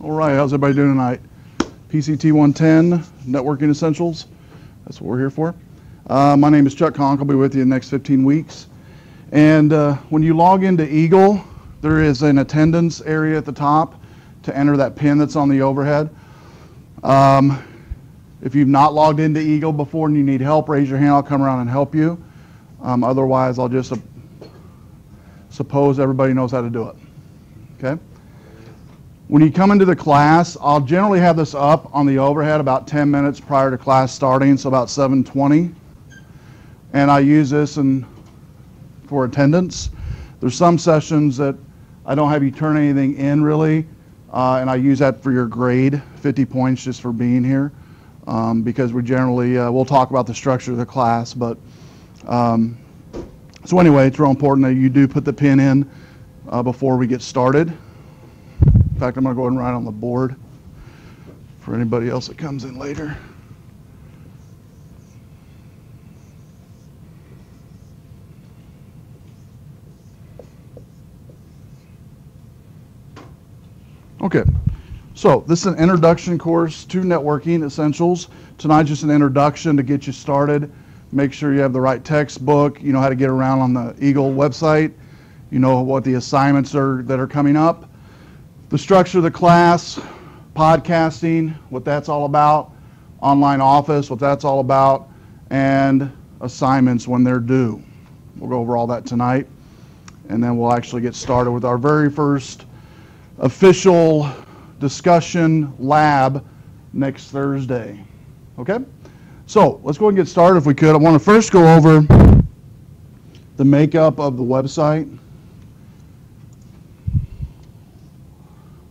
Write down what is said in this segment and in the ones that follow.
All right, how's everybody doing tonight? PCT110, Networking Essentials. That's what we're here for. My name is Chuck Conk. I'll be with you the next 15 weeks. And when you log into Eagle, there is an attendance area at the top to enter that PIN that's on the overhead. If you've not logged into Eagle before and you need help, raise your hand. I'll come around and help you. Otherwise, I'll just suppose everybody knows how to do it. Okay? When you come into the class, I'll generally have this up on the overhead about 10 minutes prior to class starting, so about 7:20. And I use this for attendance. There's some sessions that I don't have you turn anything in really, and I use that for your grade, 50 points just for being here, because we generally, we'll talk about the structure of the class, but so anyway, it's real important that you do put the PIN in before we get started. In fact, I'm going to go ahead and write on the board for anybody else that comes in later. Okay, so this is an introduction course to networking essentials. Tonight's just an introduction to get you started. Make sure you have the right textbook, you know how to get around on the Eagle website, you know what the assignments are that are coming up, the structure of the class, podcasting, what that's all about, online office, what that's all about, and assignments when they're due. We'll go over all that tonight, and then we'll actually get started with our very first official discussion lab next Thursday. Okay? So let's go ahead and get started if we could. I want to first go over the makeup of the website.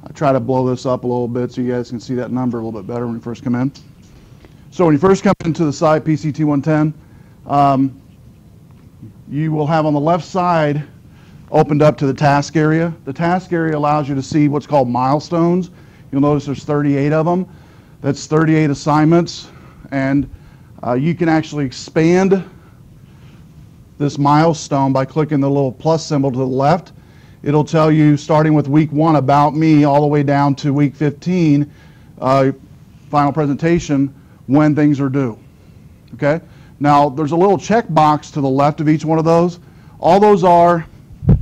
I try to blow this up a little bit so you guys can see that number a little bit better when you first come in. So when you first come into the site, PCT110, you will have on the left side opened up to the task area. The task area allows you to see what's called milestones. You'll notice there's 38 of them. That's 38 assignments, and you can actually expand this milestone by clicking the little plus symbol to the left. It'll tell you, starting with week 1, about me, all the way down to week 15, final presentation, when things are due. Okay? Now, there's a little checkbox to the left of each one of those. All those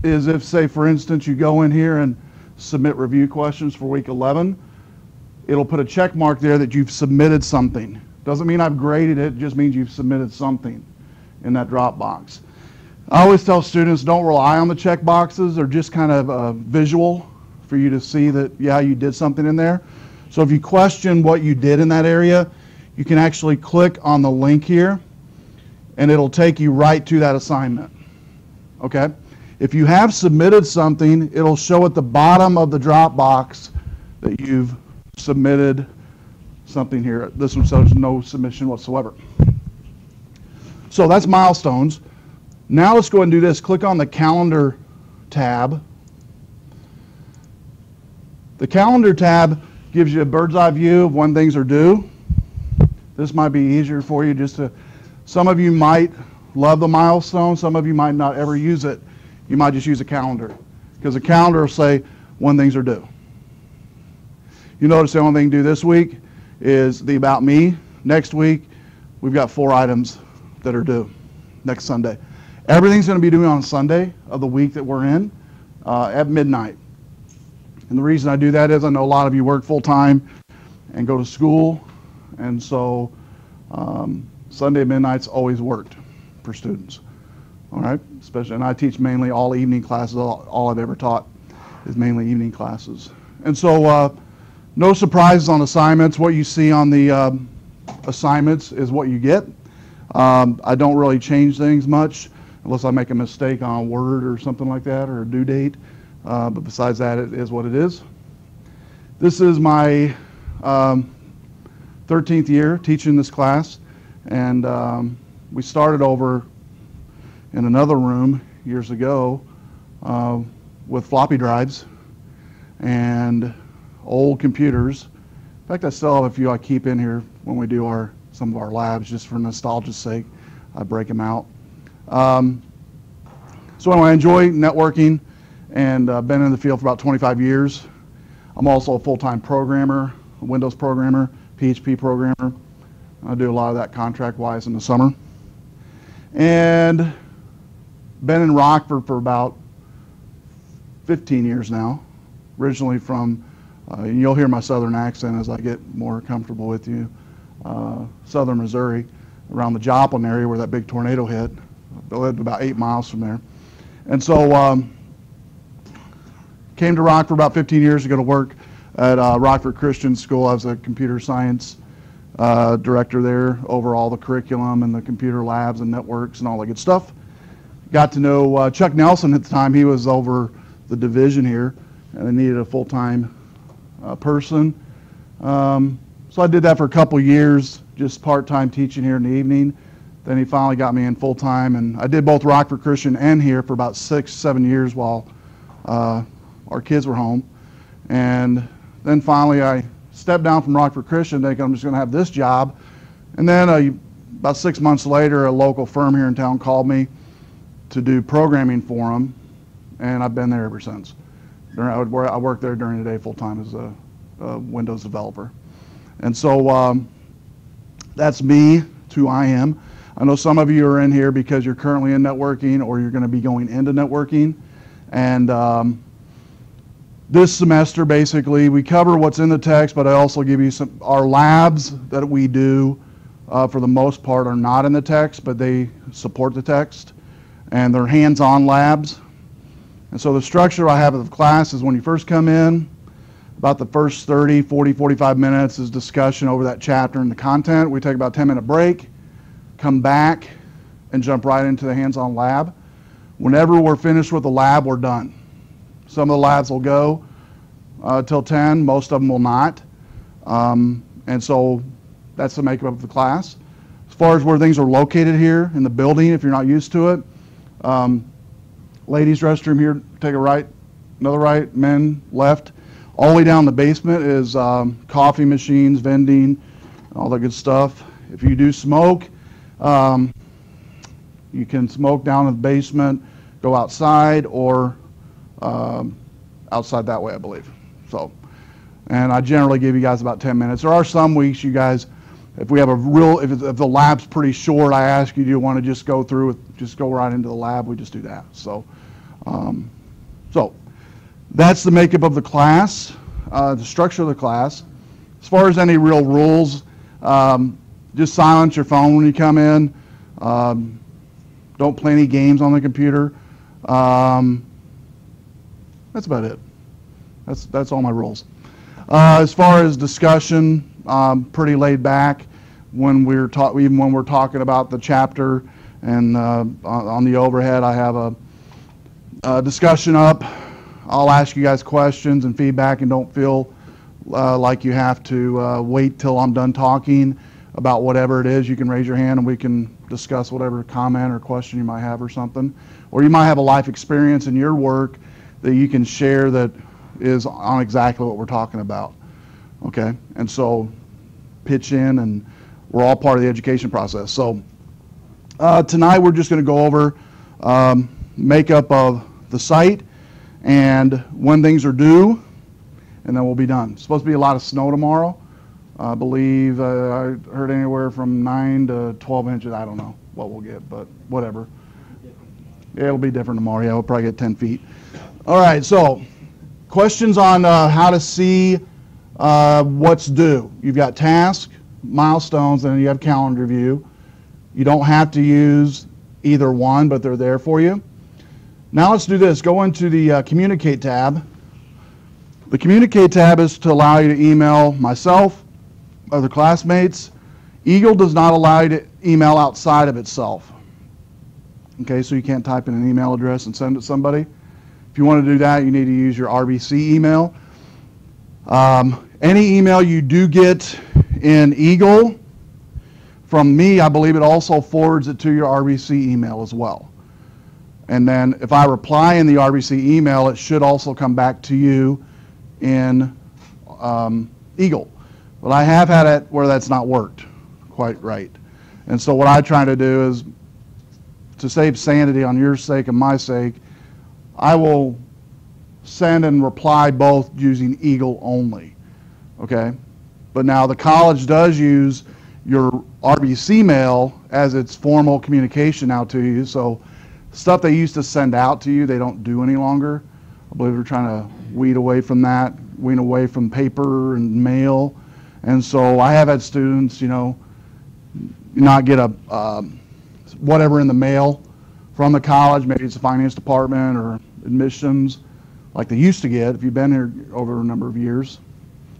is if, say, for instance, you go in here and submit review questions for week 11, it'll put a check mark there that you've submitted something. Doesn't mean I've graded it, just means you've submitted something in that drop box. I always tell students, don't rely on the check boxes. They're just kind of visual for you to see that, yeah, you did something in there. So if you question what you did in that area, you can actually click on the link here, and it'll take you right to that assignment. Okay? If you have submitted something, it'll show at the bottom of the drop box that you've submitted something here. This one says no submission whatsoever. So that's milestones. Now let's go ahead and do this. Click on the calendar tab. The calendar tab gives you a bird's eye view of when things are due. This might be easier for you just to, some of you might love the milestone, some of you might not ever use it. You might just use a calendar, because a calendar will say when things are due. You notice the only thing due this week is the About Me. Next week, we've got 4 items that are due next Sunday. Everything's going to be due on Sunday of the week that we're in at midnight. And the reason I do that is I know a lot of you work full-time and go to school, and so Sunday midnight's always worked for students. All right, especially, and I teach mainly all evening classes. All I've ever taught is mainly evening classes. And so no surprises on assignments. What you see on the assignments is what you get. I don't really change things much unless I make a mistake on a word or something like that, or a due date. But besides that, it is what it is. This is my 13th year teaching this class, and we started over in another room years ago with floppy drives and old computers. In fact, I still have a few I keep in here when we do some of our labs, just for nostalgia's sake. I break them out. So anyway, I enjoy networking, and been in the field for about 25 years. I'm also a full-time programmer, a Windows programmer, PHP programmer. I do a lot of that contract-wise in the summer. And been in Rockford for about 15 years now. Originally from, and you'll hear my southern accent as I get more comfortable with you, southern Missouri, around the Joplin area where that big tornado hit. I lived about 8 miles from there. And so came to Rockford about 15 years ago to work at Rockford Christian School. I was a computer science director there, over all the curriculum and the computer labs and networks and all that good stuff. Got to know Chuck Nelson at the time. He was over the division here, and they needed a full-time person. So I did that for a couple years, just part-time teaching here in the evening. Then he finally got me in full-time, and I did both Rockford Christian and here for about 6-7 years while our kids were home. And then finally I stepped down from Rockford Christian, thinking I'm just going to have this job. And then about 6 months later, a local firm here in town called me to do programming for them, and I've been there ever since. I worked there during the day full-time as a Windows developer. And so that's me, it's who I am. I know some of you are in here because you're currently in networking or you're going to be going into networking. And this semester, basically, we cover what's in the text, but I also give you our labs that we do, for the most part, are not in the text, but they support the text. And they're hands-on labs. And so the structure I have of the class is when you first come in, about the first 30, 40, 45 minutes is discussion over that chapter and the content. We take about a 10-minute break, come back, and jump right into the hands-on lab. Whenever we're finished with the lab, we're done. Some of the labs will go till 10, most of them will not. And so that's the makeup of the class. As far as where things are located here in the building, if you're not used to it, ladies' restroom here, take a right, another right, men, left. All the way down the basement is coffee machines, vending, all that good stuff. If you do smoke, you can smoke down in the basement, go outside, or outside that way, I believe. So, and I generally give you guys about 10 minutes. There are some weeks you guys, if we have a real, if the lab's pretty short, I ask you, do you want to just go through with, just go right into the lab? We just do that. So, so that's the makeup of the class, the structure of the class. As far as any real rules, just silence your phone when you come in. Don't play any games on the computer. That's about it. That's all my rules. As far as discussion, pretty laid back. When even when we're talking about the chapter and on the overhead, I have a discussion up. I'll ask you guys questions and feedback, and don't feel like you have to wait till I'm done talking about whatever it is. You can raise your hand and we can discuss whatever comment or question you might have or something. Or you might have a life experience in your work that you can share that is on exactly what we're talking about. Okay? And so pitch in, and we're all part of the education process. So tonight we're just going to go over makeup of the site and when things are due, and then we'll be done. It's supposed to be a lot of snow tomorrow. I believe I heard anywhere from 9 to 12 inches. I don't know what we'll get, but whatever. Yeah, it'll be different tomorrow. Yeah, we'll probably get 10 feet. All right, so questions on how to see what's due. You've got task, milestones, and then you have calendar view. You don't have to use either one, but they're there for you. Now let's do this. Go into the Communicate tab. The Communicate tab is to allow you to email myself, other classmates. Eagle does not allow you to email outside of itself. Okay, so you can't type in an email address and send it to somebody. If you want to do that, you need to use your RBC email. Any email you do get in Eagle from me, I believe it also forwards it to your RBC email as well. And then if I reply in the RBC email, it should also come back to you in Eagle. But I have had it where that's not worked quite right. And so what I try to do is, to save sanity on your sake and my sake, I will send and reply both using Eagle only, okay? But now the college does use your RBC mail as its formal communication out to you, so stuff they used to send out to you, they don't do any longer. I believe they're trying to weed away from that, wean away from paper and mail. And so I have had students, you know, not get a whatever in the mail from the college, maybe it's the finance department or admissions, like they used to get. If you've been here over a number of years,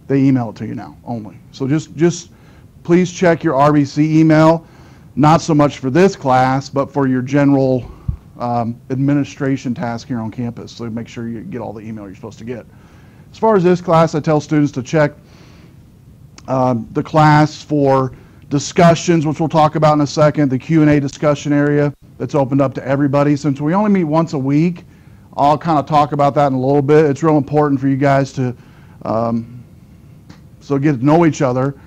they email it to you now only. So just please check your RBC email, not so much for this class, but for your general administration task here on campus. So make sure you get all the email you're supposed to get. As far as this class, I tell students to check the class for discussions, which we'll talk about in a second, the Q&A discussion area that's opened up to everybody. Since we only meet once a week, I'll kind of talk about that in a little bit. It's real important for you guys to so get to know each other,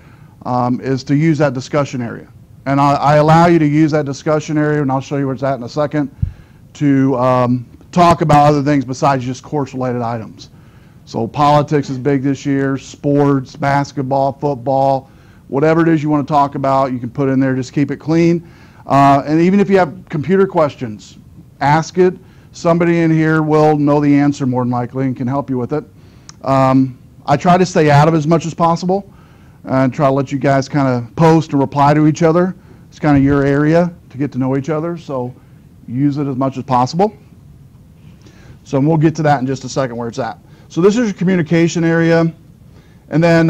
is to use that discussion area. And I allow you to use that discussion area, and I'll show you where it's at in a second, to talk about other things besides just course-related items. So politics is big this year, sports, basketball, football, whatever it is you want to talk about, you can put in there. Just keep it clean. And even if you have computer questions, ask it. Somebody in here will know the answer more than likely and can help you with it. I try to stay out of as much as possible and try to let you guys kind of post and reply to each other. It's kind of your area to get to know each other, so use it as much as possible. So we'll get to that in just a second where it's at. So this is your communication area. And then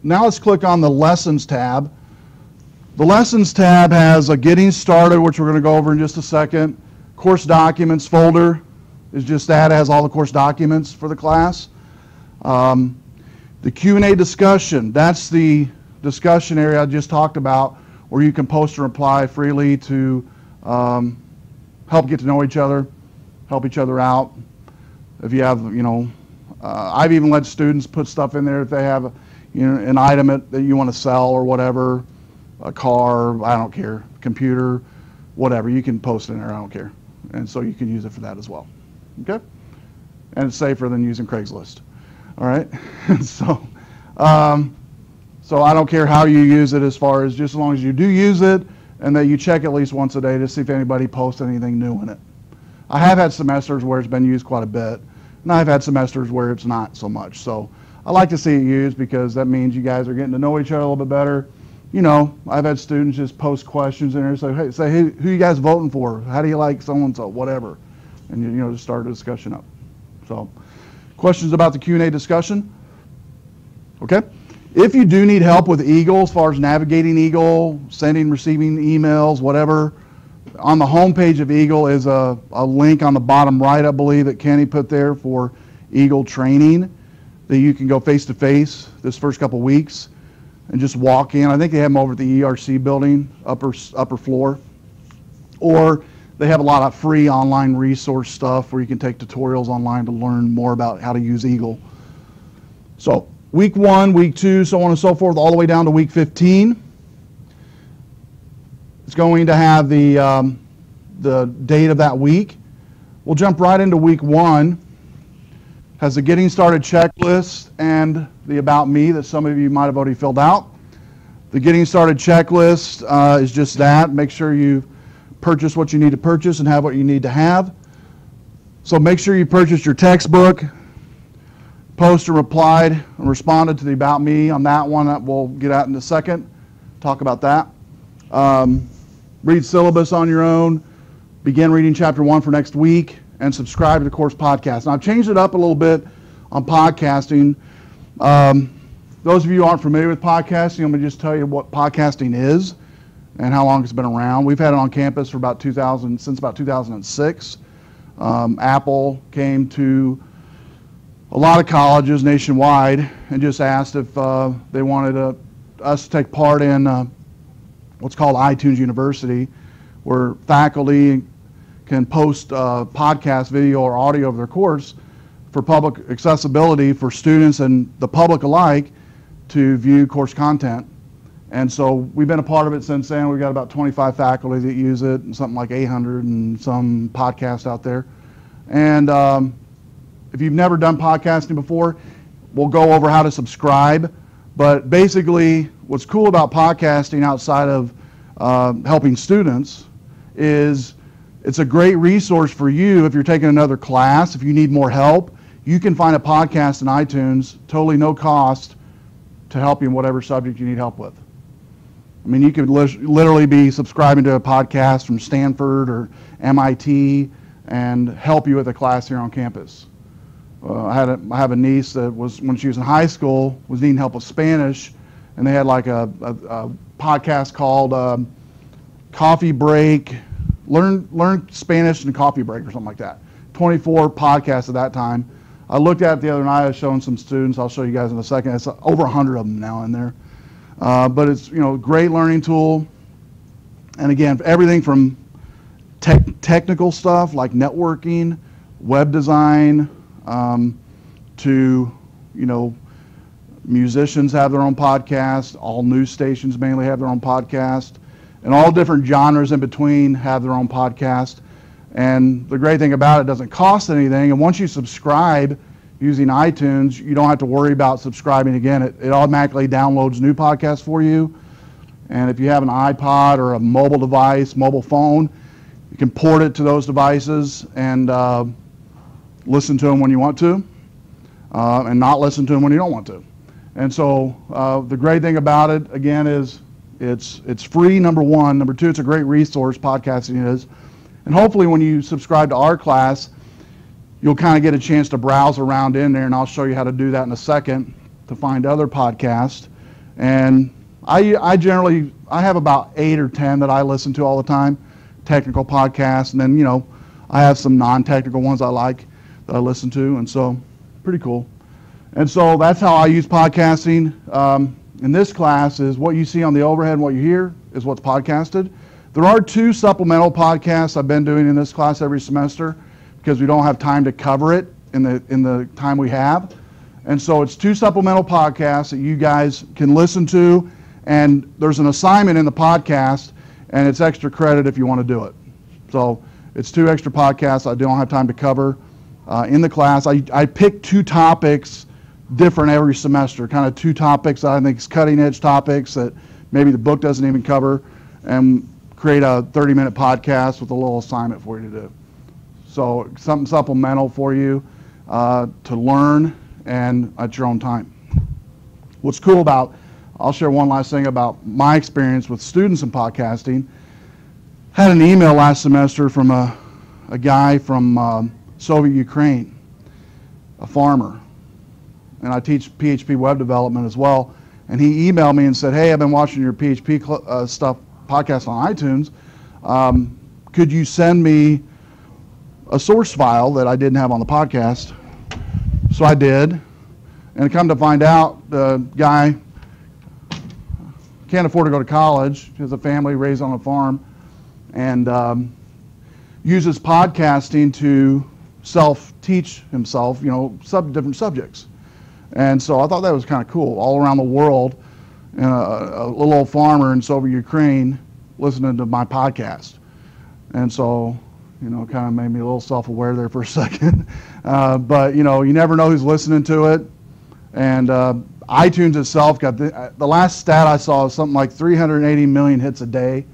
now let's click on the Lessons tab. The Lessons tab has a Getting Started, which we're going to go over in just a second. Course Documents folder is just that. It has all the course documents for the class. The Q&A discussion, that's the discussion area I just talked about, where you can post and reply freely to help get to know each other, help each other out. If you have, you know, I've even let students put stuff in there if they have, you know, an item that you want to sell or whatever, a car, I don't care, computer, whatever, you can post it in there, I don't care. And so you can use it for that as well, okay? And it's safer than using Craigslist, all right? So I don't care how you use it, as far as just as long as you do use it and that you check at least once a day to see if anybody posts anything new in it. I have had semesters where it's been used quite a bit, and I've had semesters where it's not so much. So I like to see it used because that means you guys are getting to know each other a little bit better. You know, I've had students just post questions in there, say, hey, who you guys voting for? How do you like so-and-so, whatever. And, you know, just start a discussion up. So questions about the Q&A discussion? Okay. If you do need help with Eagle, as far as navigating Eagle, sending, receiving emails, whatever, on the home page of Eagle is a link on the bottom right, I believe, that Kenny put there for Eagle training that you can go face-to-face this first couple weeks and just walk in. I think they have them over at the ERC building, upper floor. Or they have a lot of free online resource stuff where you can take tutorials online to learn more about how to use Eagle. So week 1, week 2, so on and so forth, all the way down to week 15. It's going to have the date of that week. We'll jump right into week 1. Has the Getting Started checklist and the About Me that some of you might have already filled out. The Getting Started checklist is just that. Make sure you purchase what you need to purchase and have what you need to have. So make sure you purchase your textbook, post and replied and responded to the About Me on that one. That we'll get out in a second, talk about that. Read syllabus on your own, begin reading chapter 1 for next week, and subscribe to the course podcast. Now, I've changed it up a little bit on podcasting. Those of you who aren't familiar with podcasting, I'm going to just tell you what podcasting is and how long it's been around. We've had it on campus for since about 2006. Apple came to a lot of colleges nationwide and just asked if they wanted us to take part in what's called iTunes University, where faculty can post podcast, video, or audio of their course for public accessibility for students and the public alike to view course content. And so we've been a part of it since then. We've got about 25 faculty that use it and something like 800 and some podcasts out there. And if you've never done podcasting before, we'll go over how to subscribe. But basically, what's cool about podcasting outside of helping students is it's a great resource for you if you're taking another class. If you need more help, you can find a podcast in iTunes, totally no cost, to help you in whatever subject you need help with. I mean, you could literally be subscribing to a podcast from Stanford or MIT and help you with a class here on campus. I have a niece that was, when she was in high school, was needing help with Spanish, and they had like a podcast called Coffee Break, Learn Spanish in Coffee Break or something like that. 24 podcasts at that time. I looked at it the other night. I was showing some students. I'll show you guys in a second. It's over 100 of them now in there. But it's, you know, a great learning tool. And again, everything from technical stuff like networking, web design, to, you know, musicians have their own podcast. All news stations mainly have their own podcast. And all different genres in between have their own podcast. And the great thing about it doesn't cost anything. And once you subscribe using iTunes, you don't have to worry about subscribing again. It automatically downloads new podcasts for you. And if you have an iPod or a mobile device, mobile phone, you can port it to those devices and listen to them when you want to, and not listen to them when you don't want to. And so the great thing about it, again, is it's free, number one. Number two, it's a great resource, podcasting is. And hopefully when you subscribe to our class, you'll kind of get a chance to browse around in there, and I'll show you how to do that in a second to find other podcasts. And I have about 8 or 10 that I listen to all the time, technical podcasts, and then, you know, I have some non-technical ones I like that I listen to, and so pretty cool. And so that's how I use podcasting. In this class is what you see on the overhead and what you hear is what's podcasted. There are 2 supplemental podcasts I've been doing in this class every semester because we don't have time to cover it in the time we have. And so it's 2 supplemental podcasts that you guys can listen to, and there's an assignment in the podcast, and it's extra credit if you want to do it. So it's 2 extra podcasts I don't have time to cover in the class. I pick 2 topics different every semester, kind of 2 topics that I think is cutting edge topics that maybe the book doesn't even cover, and create a 30-minute podcast with a little assignment for you to do. So something supplemental for you to learn and at your own time. What's cool about, I'll share one last thing about my experience with students in podcasting. Had an email last semester from a guy from Soviet Ukraine, a farmer. And I teach PHP web development as well. And he emailed me and said, hey, I've been watching your PHP stuff, podcast on iTunes. Could you send me a source file that I didn't have on the podcast? So I did. And come to find out, the guy can't afford to go to college. He has a family raised on a farm, and uses podcasting to self-teach himself, you know, different subjects. And so I thought that was kind of cool. All around the world, a little old farmer in Soviet Ukraine listening to my podcast. And so, you know, kind of made me a little self-aware there for a second. But, you know, you never know who's listening to it. And iTunes itself got the last stat I saw was something like 380 million hits a day.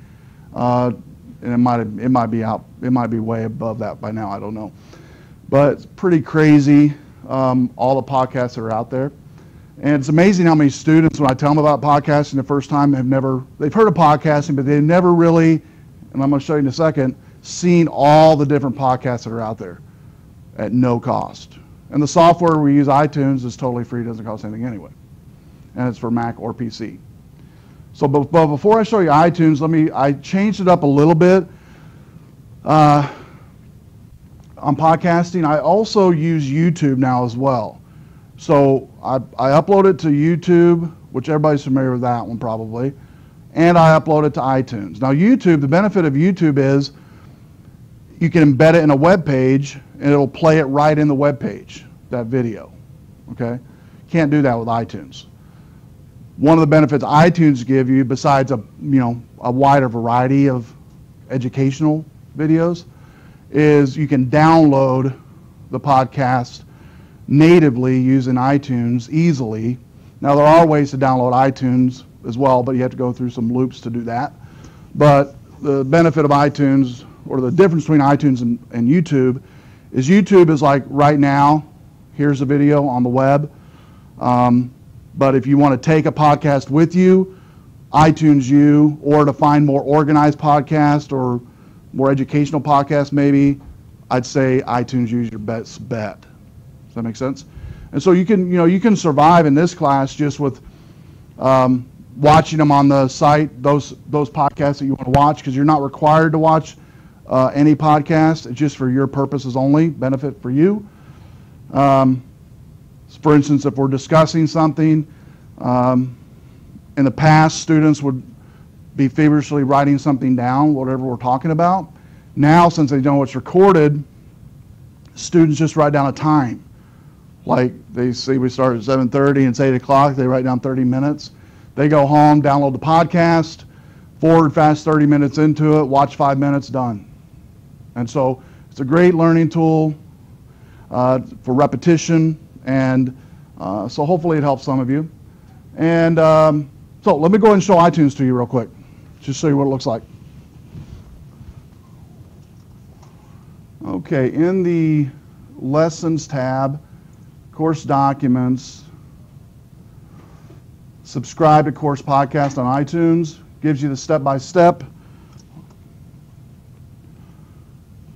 And it might be way above that by now, I don't know. But it's pretty crazy, all the podcasts that are out there. And it's amazing how many students, when I tell them about podcasting the first time, they've heard of podcasting, but they've never really, and I'm going to show you in a second, seen all the different podcasts that are out there at no cost. And the software we use, iTunes, is totally free, doesn't cost anything anyway. And it's for Mac or PC. So but before I show you iTunes, I changed it up a little bit. On podcasting, I also use YouTube now as well. So I upload it to YouTube, which everybody's familiar with that one probably, and I upload it to iTunes. Now YouTube, the benefit of YouTube is you can embed it in a web page and it'll play it right in the web page, that video, okay? Can't do that with iTunes. One of the benefits iTunes give you, besides a wider variety of educational videos, is you can download the podcast natively using iTunes easily. Now there are ways to download iTunes as well, but you have to go through some loops to do that. But the benefit of iTunes, or the difference between iTunes and YouTube, is like right now, here's a video on the web. But if you want to take a podcast with you, iTunes U, or to find more organized podcasts or more educational podcasts maybe, I'd say iTunes U is your best bet. Does that make sense? And so you can survive in this class just with watching them on the site, those podcasts that you want to watch, because you're not required to watch any podcast. It's just for your purposes only, benefit for you. For instance, if we're discussing something, in the past, students would be feverishly writing something down, whatever we're talking about. Now, since they know it's recorded, students just write down a time. Like they see we start at 7:30 and it's 8 o'clock, they write down 30 minutes. They go home, download the podcast, forward fast 30 minutes into it, watch 5 minutes, done. And so it's a great learning tool for repetition, and so hopefully it helps some of you. And so let me go ahead and show iTunes to you real quick, just show you what it looks like. Okay, in the Lessons tab, Course Documents, subscribe to Course Podcast on iTunes, gives you the step-by-step.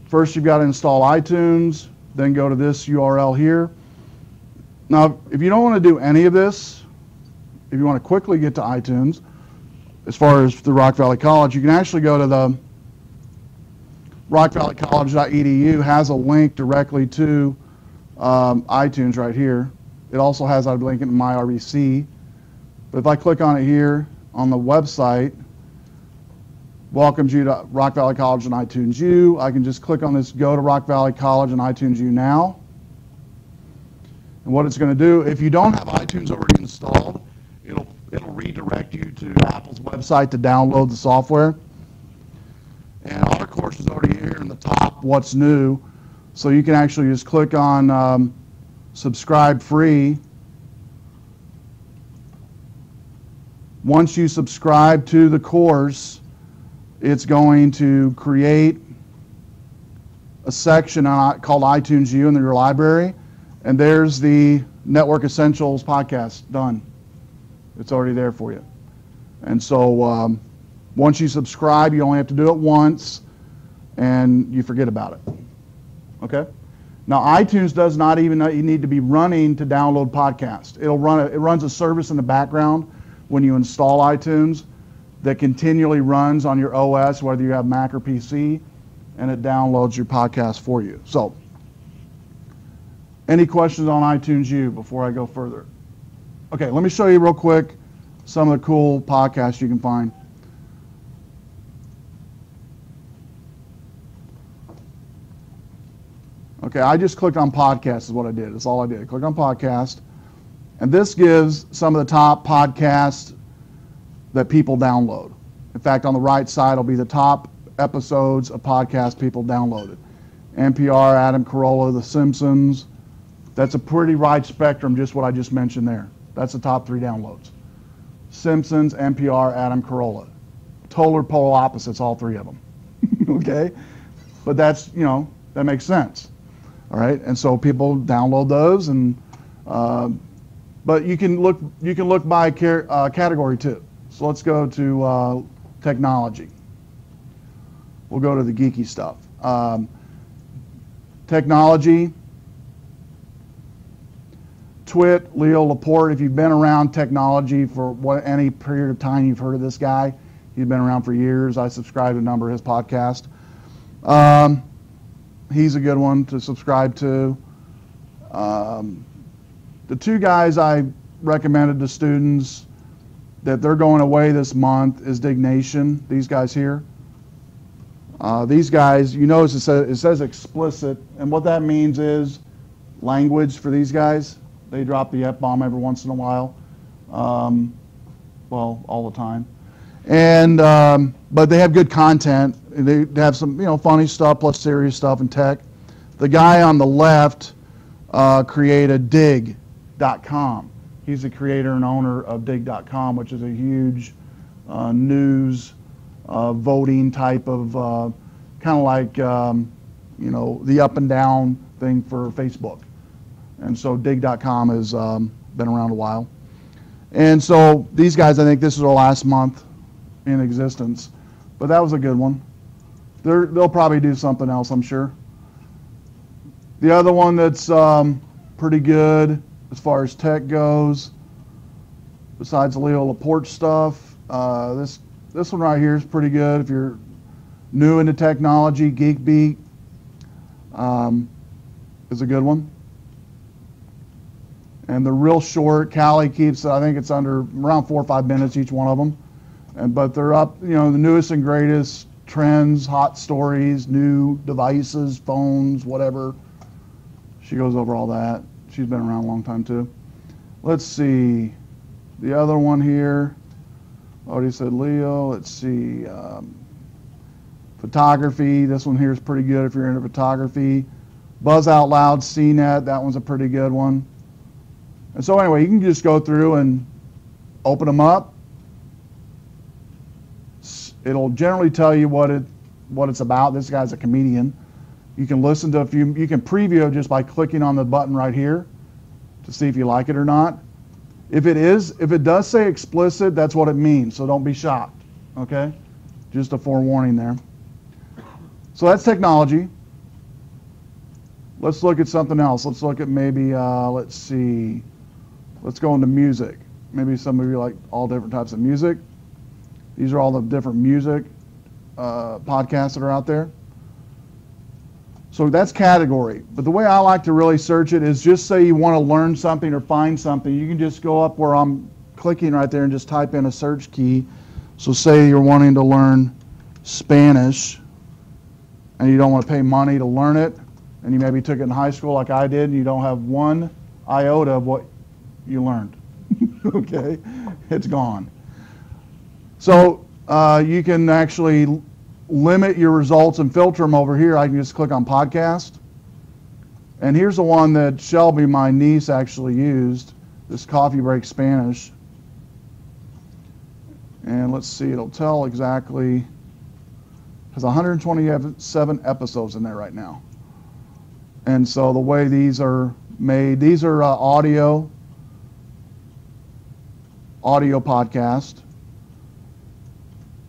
First, you've got to install iTunes, then go to this URL here. Now, if you don't want to do any of this, if you want to quickly get to iTunes, as far as the Rock Valley College, you can actually go to the rockvalleycollege.edu, has a link directly to iTunes right here. It also has a link in my RBC. But if I click on it here on the website, welcomes you to Rock Valley College and iTunes U. I can just click on this, go to Rock Valley College and iTunes U now. And what it's going to do, if you don't have iTunes already installed, it'll redirect you to Apple's website to download the software. And all the courses already here in the top, what's new. So you can actually just click on subscribe free. Once you subscribe to the course, it's going to create a section called iTunes U in your library, and there's the Network Essentials podcast done. It's already there for you. And so once you subscribe, you only have to do it once, and you forget about it. Okay? Now, iTunes does not even need to be running to download podcasts. It runs a service in the background when you install iTunes that continually runs on your OS, whether you have Mac or PC, and it downloads your podcast for you. So, any questions on iTunes U before I go further? Okay, let me show you real quick some of the cool podcasts you can find. Okay, I just clicked on podcast is what I did. That's all I did. Click on podcast. And this gives some of the top podcasts that people download. In fact, on the right side will be the top episodes of podcasts people downloaded. NPR, Adam Carolla, The Simpsons. That's a pretty wide spectrum, just what I just mentioned there. That's the top 3 downloads. Simpsons, NPR, Adam Carolla. Total polar opposites, all 3 of them. Okay? But that's, that makes sense. All right? And so people download those, and but you can look by category too. So let's go to technology. We'll go to the geeky stuff. Technology. Twit, Leo Laporte. If you've been around technology for any period of time, you've heard of this guy. He's been around for years. I subscribe to a number of his podcasts. He's a good one to subscribe to. The 2 guys I recommended to students that they're going away this month is Dignation, these guys here. These guys, you notice it says explicit, and what that means is language for these guys. They drop the F-bomb every once in a while, well, all the time. And but they have good content. They have some funny stuff plus serious stuff and tech. The guy on the left, created dig.com. He's the creator and owner of dig.com, which is a huge news voting type of kind of like the up and down thing for Facebook. And so dig.com has been around a while. And so these guys, I think this is our last month in existence, but that was a good one. They'll probably do something else, I'm sure. The other one that's pretty good as far as tech goes, besides Leo Laporte stuff, this one right here is pretty good if you're new into technology. GeekBeat is a good one. And they're real short. Callie keeps, I think it's under around 4 or 5 minutes each one of them. But they're up, the newest and greatest trends, hot stories, new devices, phones, whatever. She goes over all that. She's been around a long time too. Let's see. The other one here, already said Leo. Let's see. Photography. This one here is pretty good if you're into photography. Buzz Out Loud, CNET. That one's a pretty good one. And so anyway, you can just go through and open them up. It'll generally tell you what it's about. This guy's a comedian. You can listen to a few. You can preview it just by clicking on the button right here to see if you like it or not. If it does say explicit, that's what it means. So don't be shocked. Okay, just a forewarning there. So that's technology. Let's look at something else. Let's look at maybe let's see. Let's go into music. Maybe some of you like all different types of music. These are all the different music podcasts that are out there. So that's category. But the way I like to really search it is just say you want to learn something or find something. You can just go up where I'm clicking right there and just type in a search key. So say you're wanting to learn Spanish and you don't want to pay money to learn it, and you maybe took it in high school like I did, and you don't have one iota of what you learned. Okay? It's gone. So you can actually limit your results and filter them over here. I can just click on podcast. And here's the one that Shelby, my niece, actually used, this Coffee Break Spanish. And let's see, it'll tell exactly, has 127 episodes in there right now. And so the way these are made, these are audio podcast.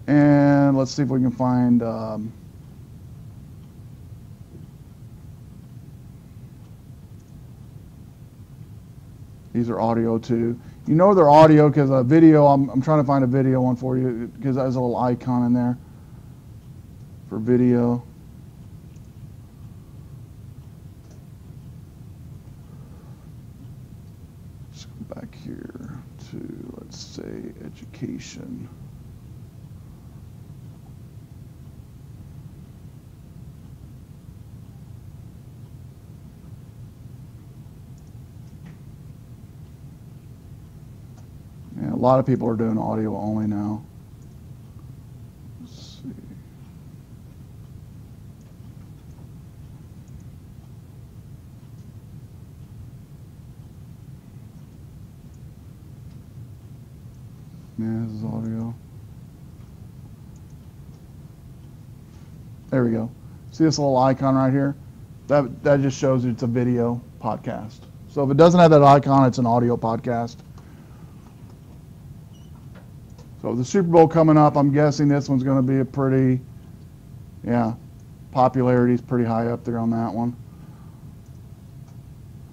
And let's see if we can find these are audio too. You know they're audio because a video, I'm trying to find a video one for you because there's a little icon in there for video. Let's go back here to, let's say, education. Yeah, a lot of people are doing audio only now. Let's see. Yeah, this is audio. There we go. See this little icon right here? That just shows it's a video podcast. So if it doesn't have that icon, it's an audio podcast. So the Super Bowl coming up, I'm guessing this one's going to be a pretty, popularity is pretty high up there on that one.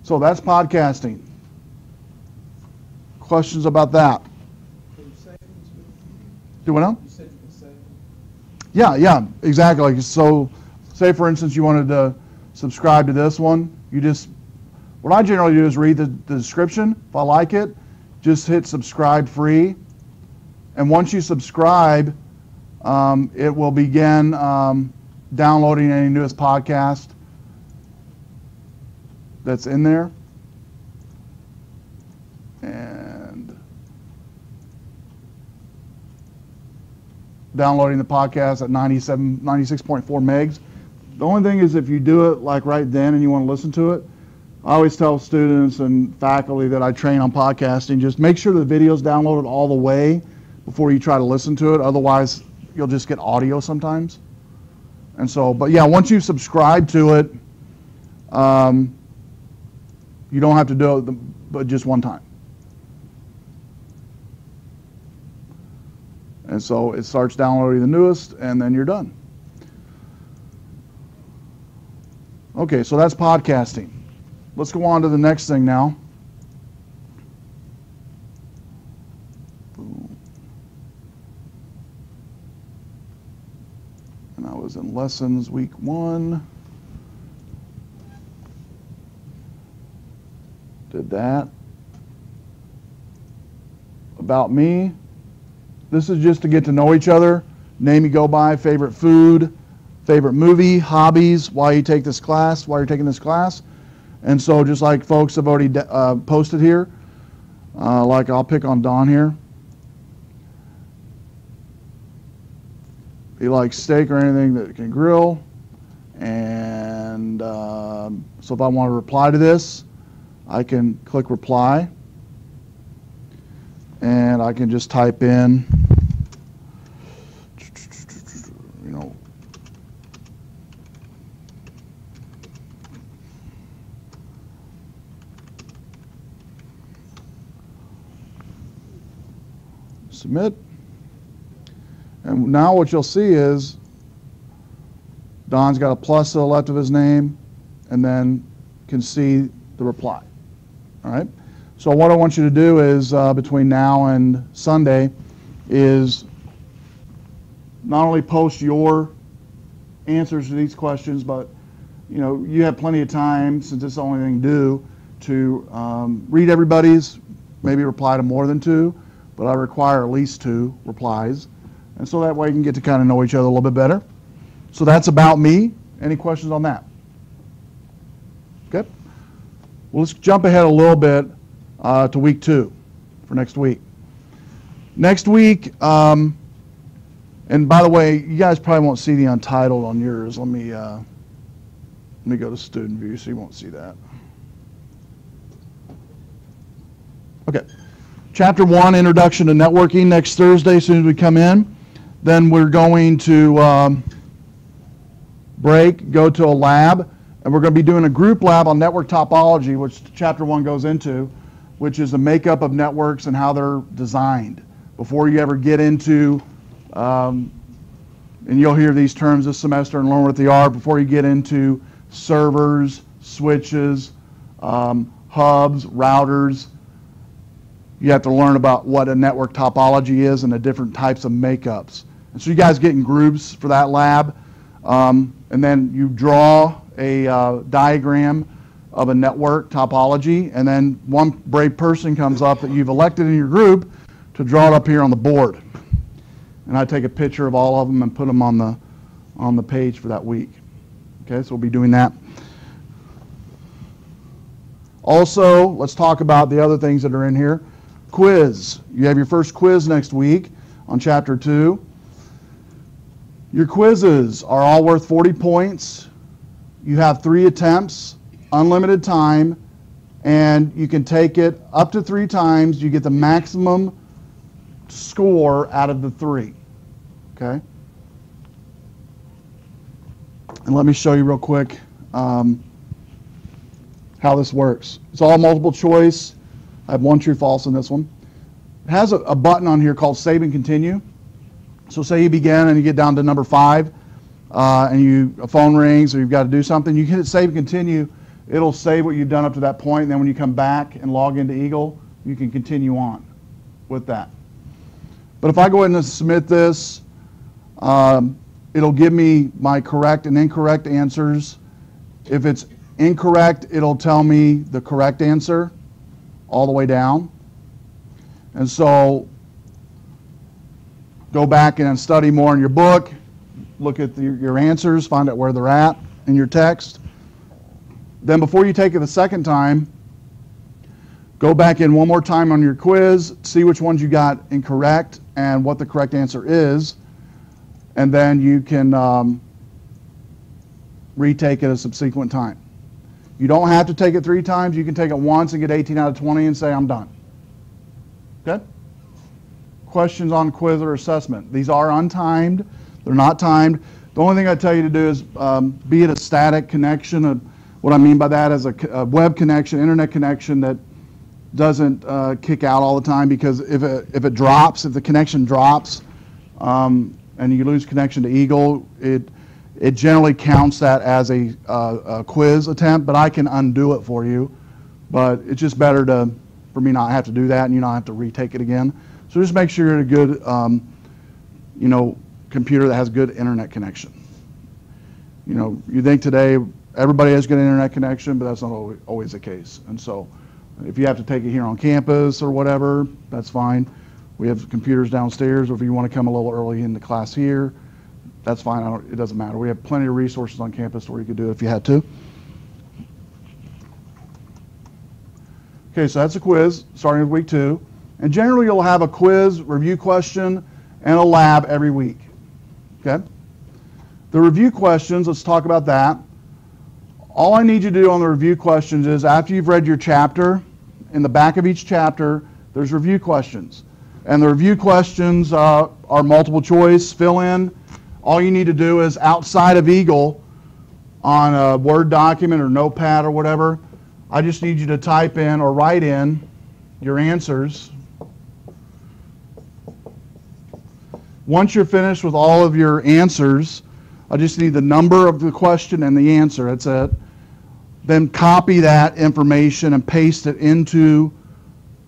So that's podcasting. Questions about that? Do what now? You said you can save them. Yeah, exactly. So say for instance you wanted to subscribe to this one, what I generally do is read the description. If I like it, just hit subscribe free. And once you subscribe, it will begin downloading any newest podcast that's in there. And downloading the podcast at 96.4 megs. The only thing is if you do it like right then and you want to listen to it, I always tell students and faculty that I train on podcasting, just make sure the video's downloaded all the way before you try to listen to it. Otherwise, you'll just get audio sometimes. And so, but yeah, once you subscribe to it, you don't have to do it but just one time. And so it starts downloading the newest, and then you're done. Okay, so that's podcasting. Let's go on to the next thing now. And I was in lessons week 1. Did that. About me. This is just to get to know each other. Name you go by, favorite food, favorite movie, hobbies, why you take this class, why you're taking this class. And so just like folks have already posted here, like I'll pick on Don here. He likes steak or anything that can grill. And so if I want to reply to this, I can click reply. And I can just type in, you know, submit. And now what you'll see is Don's got a plus to the left of his name, and then can see the reply. All right. So what I want you to do is between now and Sunday is not only post your answers to these questions, but you have plenty of time, since it's the only thing due, to read everybody's, maybe reply to more than 2, but I require at least 2 replies. And so that way you can get to kind of know each other a little bit better. So that's about me. Any questions on that? Okay. Well, let's jump ahead a little bit to week 2 for next week. Next week, and by the way, you guys probably won't see the untitled on yours. Let me go to student view so you won't see that. Okay. Chapter 1, Introduction to Networking, next Thursday as soon as we come in. Then we're going to break, go to a lab, and we're going to be doing a group lab on network topology, which Chapter 1 goes into, which is the makeup of networks and how they're designed. Before you ever get into, and you'll hear these terms this semester and learn what they are, before you get into servers, switches, hubs, routers, you have to learn about what a network topology is and the different types of makeups. And so you guys get in groups for that lab, and then you draw a diagram of a network topology, and then one brave person comes up that you've elected in your group to draw it up here on the board. And I take a picture of all of them and put them on the page for that week. Okay, so we'll be doing that. Also, let's talk about the other things that are in here. Quiz. You have your first quiz next week on Chapter 2. Your quizzes are all worth 40 points. You have 3 attempts, unlimited time, and you can take it up to 3 times. You get the maximum score out of the 3. Okay? And let me show you real quick how this works. It's all multiple choice. I have 1 true false in this one. It has a button on here called Save and Continue. So say you begin and you get down to number 5, and a phone rings or you've got to do something, you hit Save and Continue. It'll save what you've done up to that point, and then when you come back and log into Eagle, you can continue on with that. But if I go ahead and submit this, it'll give me my correct and incorrect answers. If it's incorrect, it'll tell me the correct answer all the way down. And so go back and study more in your book, look at your answers, find out where they're at in your text. Then before you take it the second time, go back in one more time on your quiz, see which ones you got incorrect and what the correct answer is, and then you can retake it a subsequent time. You don't have to take it 3 times. You can take it once and get 18 out of 20 and say, I'm done. Okay? Questions on quiz or assessment. These are untimed. They're not timed. The only thing I tell you to do is be it a static connection. What I mean by that is a web connection, internet connection that doesn't kick out all the time, because if it drops, if the connection drops, and you lose connection to Eagle, it generally counts that as a quiz attempt, but I can undo it for you. But it's just better for me not have to do that and you not have to retake it again. So just make sure you're at a good, computer that has good internet connection. You think today everybody has good internet connection, but that's not always the case. And so if you have to take it here on campus or whatever, that's fine. We have computers downstairs, or if you want to come a little early into class here, that's fine. It doesn't matter. We have plenty of resources on campus where you could do it if you had to. Okay, so that's a quiz starting with week 2. And generally you'll have a quiz, review question, and a lab every week. Okay? The review questions, let's talk about that. All I need you to do on the review questions is, after you've read your chapter, in the back of each chapter, there's review questions. And the review questions are multiple choice, fill in. All you need to do is, outside of Eagle, on a Word document or Notepad or whatever, I just need you to type in or write in your answers. Once you're finished with all of your answers, I just need the number of the question and the answer. That's it. Then copy that information and paste it into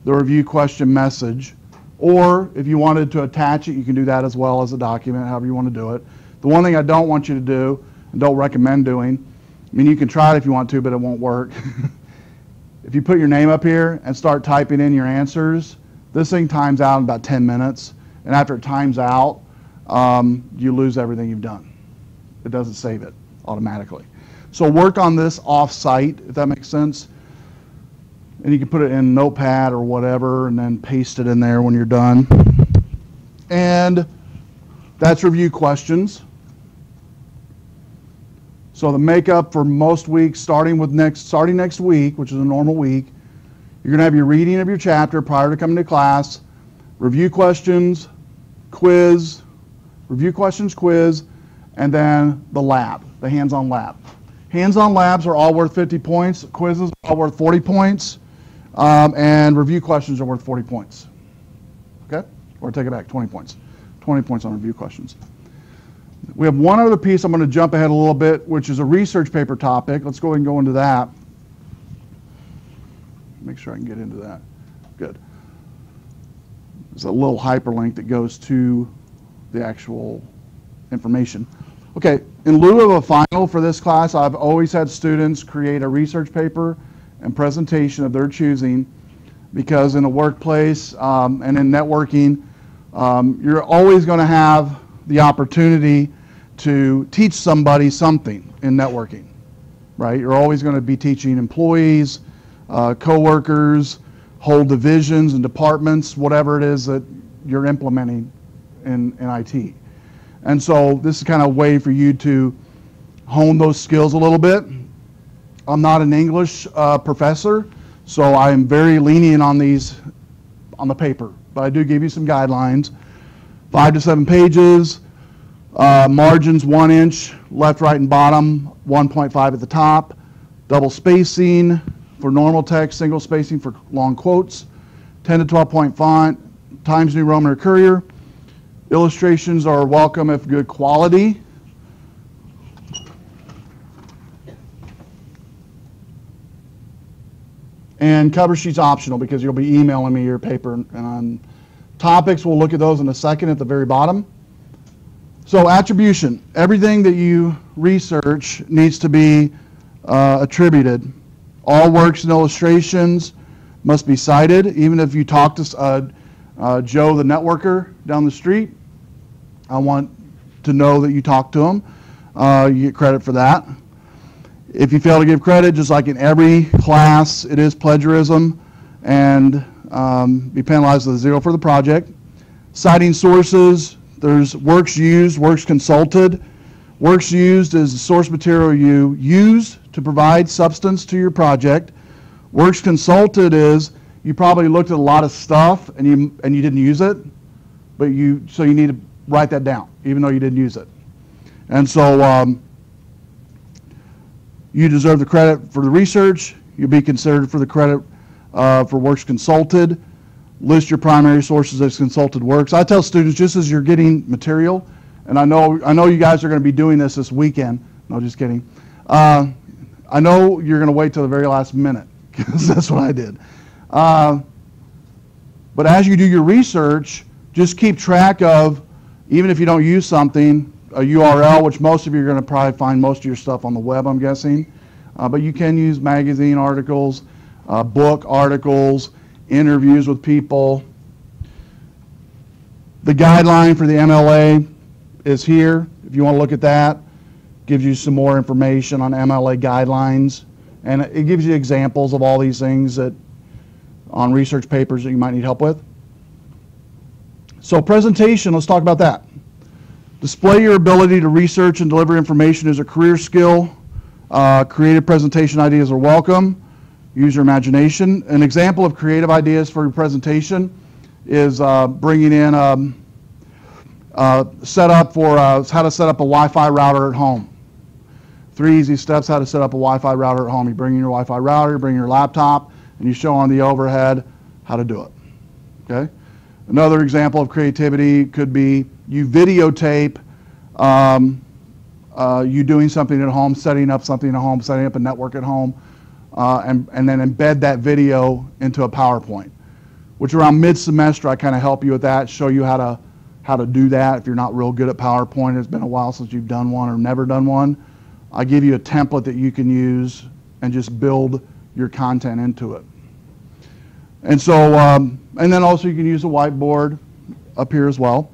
the review question message. Or if you wanted to attach it, you can do that as well as a document, however you want to do it. The one thing I don't want you to do, and don't recommend doing, I mean, you can try it if you want to, but it won't work. If you put your name up here and start typing in your answers, this thing times out in about 10 minutes. And after it times out, you lose everything you've done. It doesn't save it automatically. So work on this off-site, if that makes sense. And you can put it in Notepad or whatever and then paste it in there when you're done. And that's review questions. So the makeup for most weeks, starting next week, which is a normal week, you're going to have your reading of your chapter prior to coming to class, review questions, quiz, review questions, quiz, and then the lab, the hands-on lab. Hands-on labs are all worth 50 points. Quizzes are all worth 40 points. And review questions are worth 40 points. Okay? Or take it back, 20 points. 20 points on review questions. We have one other piece. I'm going to jump ahead a little bit, which is a research paper topic. Let's go ahead and go into that. Make sure I can get into that. Good. There's a little hyperlink that goes to the actual information. Okay, in lieu of a final for this class, I've always had students create a research paper and presentation of their choosing, because in a workplace and in networking, you're always going to have the opportunity to teach somebody something in networking, right? You're always going to be teaching employees, coworkers, whole divisions and departments, whatever it is that you're implementing in IT. And so this is kind of a way for you to hone those skills a little bit. I'm not an English professor, so I am very lenient on these on the paper, but I do give you some guidelines. 5 to 7 pages, margins 1 inch, left, right, and bottom, 1.5 at the top, double spacing for normal text, single spacing for long quotes, 10 to 12 point font, Times New Roman or Courier. Illustrations are welcome if good quality. And cover sheet's optional because you'll be emailing me your paper. And on topics, we'll look at those in a second at the very bottom. So attribution. Everything that you research needs to be attributed. All works and illustrations must be cited. Even if you talk to Joe the networker down the street, I want to know that you talked to him. You get credit for that. If you fail to give credit, just like in every class, it is plagiarism and be penalized with a 0 for the project. Citing sources, there's works used, works consulted. Works used is the source material you use to provide substance to your project. Works consulted is you probably looked at a lot of stuff and you didn't use it, but so you need to write that down, even though you didn't use it. And so you deserve the credit for the research. You'll be considered for the credit for works consulted. List your primary sources as consulted works. I tell students, just as you're getting material, and I know you guys are going to be doing this weekend. No, just kidding. I know you're going to wait till the very last minute, because that's what I did. But as you do your research, just keep track of, even if you don't use something, a URL, which most of you are going to probably find most of your stuff on the web, I'm guessing. But you can use magazine articles, book articles, interviews with people. The guideline for the MLA is here. If you want to look at that, gives you some more information on MLA guidelines. And it gives you examples of all these things that on research papers that you might need help with. So presentation, let's talk about that. Display your ability to research and deliver information is a career skill. Creative presentation ideas are welcome. Use your imagination. An example of creative ideas for your presentation is bringing in setup for how to set up a Wi-Fi router at home. 3 easy steps how to set up a Wi-Fi router at home. You bring in your Wi-Fi router, you bring your laptop, and you show on the overhead how to do it. Okay? Another example of creativity could be you videotape you doing something at home, setting up something at home, setting up a network at home, and then embed that video into a PowerPoint, which around mid-semester I kind of help you with that, show you how to do that. If you're not real good at PowerPoint, it's been a while since you've done one or never done one, I give you a template that you can use and just build your content into it. And so, and then also you can use a whiteboard up here as well.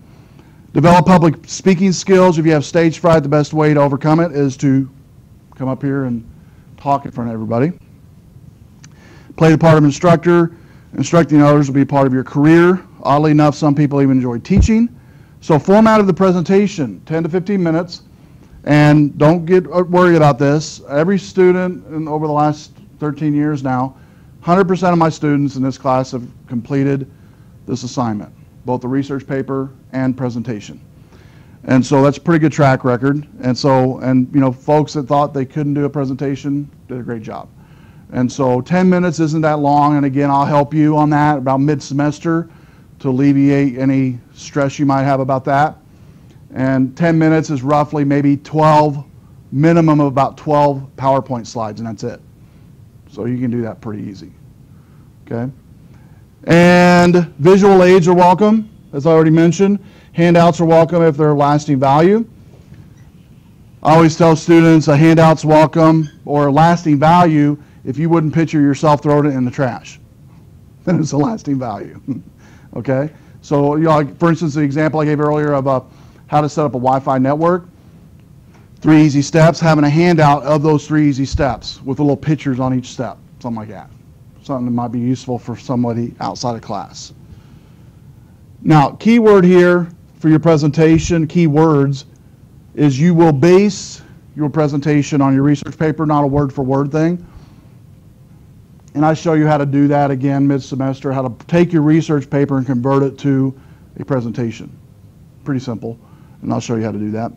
Develop public speaking skills. If you have stage fright, the best way to overcome it is to come up here and talk in front of everybody. Play the part of instructor. Instructing others will be part of your career. Oddly enough, some people even enjoy teaching. So format of the presentation, 10 to 15 minutes. And don't get worried about this. Every student, and over the last 13 years now, 100% of my students in this class have completed this assignment, both the research paper and presentation. And so that's a pretty good track record. And so, you know, folks that thought they couldn't do a presentation did a great job. And so 10 minutes isn't that long. And again, I'll help you on that about mid-semester to alleviate any stress you might have about that. And 10 minutes is roughly maybe 12, minimum of about 12 PowerPoint slides, and that's it. So you can do that pretty easy. Okay? And visual aids are welcome, as I already mentioned. Handouts are welcome if they're lasting value. I always tell students a handout's welcome or lasting value if you wouldn't picture yourself throwing it in the trash. Then it's a lasting value. Okay? So, you know, like for instance, the example I gave earlier of how to set up a Wi-Fi network. 3 easy steps, having a handout of those 3 easy steps with little pictures on each step, something like that. Something that might be useful for somebody outside of class. Now, keyword here for your presentation, keywords, is you will base your presentation on your research paper, not a word-for-word thing. And I show you how to do that again mid-semester, how to take your research paper and convert it to a presentation. Pretty simple, and I'll show you how to do that.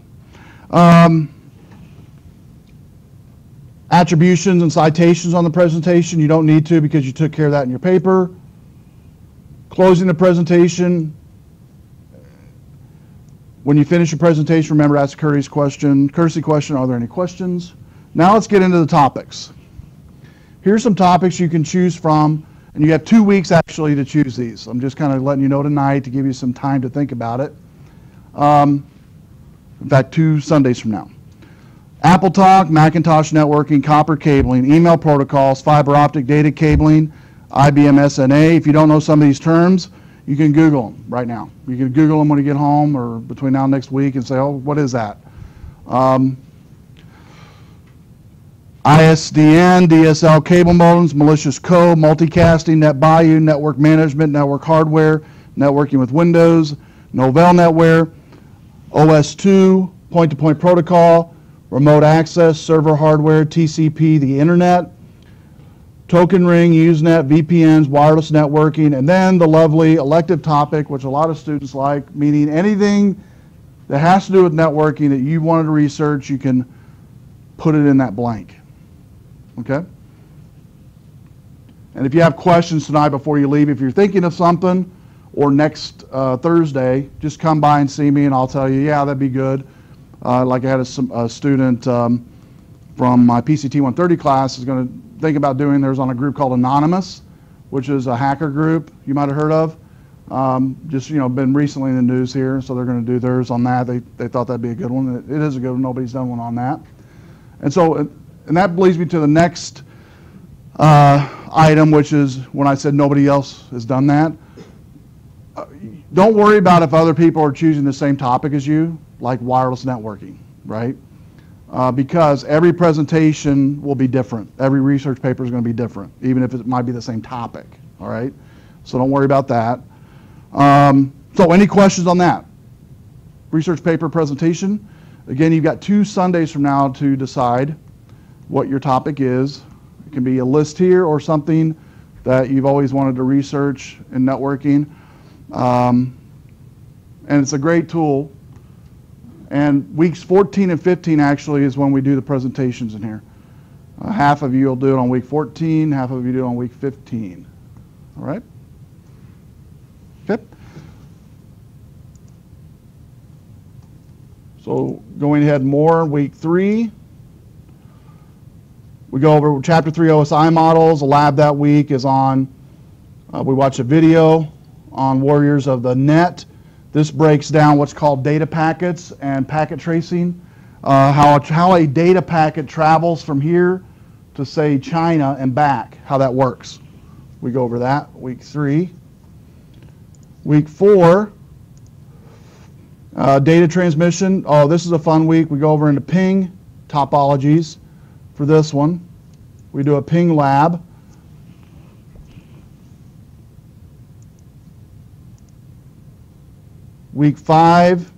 Attributions and citations on the presentation, you don't need to because you took care of that in your paper. Closing the presentation. When you finish your presentation, remember to ask a courtesy question, are there any questions? Now let's get into the topics. Here's some topics you can choose from, and you have 2 weeks actually to choose these. I'm just kind of letting you know tonight to give you some time to think about it. In fact, 2 Sundays from now. Apple Talk, Macintosh networking, copper cabling, email protocols, fiber optic data cabling, IBM SNA. If you don't know some of these terms, you can Google them right now. You can Google them when you get home or between now and next week and say, oh, what is that? ISDN, DSL cable modems, malicious code, multicasting, NetBayou, network management, network hardware, networking with Windows, Novell NetWare, OS2, point-to-point protocol, remote access, server hardware, TCP, the internet, token ring, Usenet, VPNs, wireless networking, and then the lovely elective topic, which a lot of students like, meaning anything that has to do with networking that you wanted to research, you can put it in that blank. Okay? And if you have questions tonight before you leave, if you're thinking of something, or next Thursday, just come by and see me and I'll tell you, yeah, that'd be good. Like I had a student from my PCT130 class is going to think about doing theirs on a group called Anonymous, which is a hacker group you might have heard of. Just, been recently in the news here, so they're going to do theirs on that. They thought that'd be a good one. It is a good one. Nobody's done one on that. And so, and that leads me to the next item, which is when I said nobody else has done that. Don't worry about if other people are choosing the same topic as you, like wireless networking, right? Because every presentation will be different. Every research paper is going to be different, even if it might be the same topic, all right? So don't worry about that. So any questions on that? Research paper presentation. Again, you've got 2 Sundays from now to decide what your topic is. It can be a list here or something that you've always wanted to research in networking. And it's a great tool. And weeks 14 and 15 actually is when we do the presentations in here. Half of you will do it on week 14, half of you do it on week 15. All right? Okay. So going ahead more, week 3. We go over Chapter 3 OSI models. The lab that week is on, we watch a video on Warriors of the Net. This breaks down what's called data packets and packet tracing, how a data packet travels from here to, say, China and back, how that works. We go over that, week 3. Week 4, data transmission. Oh, this is a fun week. We go over into ping topologies for this one. We do a ping lab. Week 5,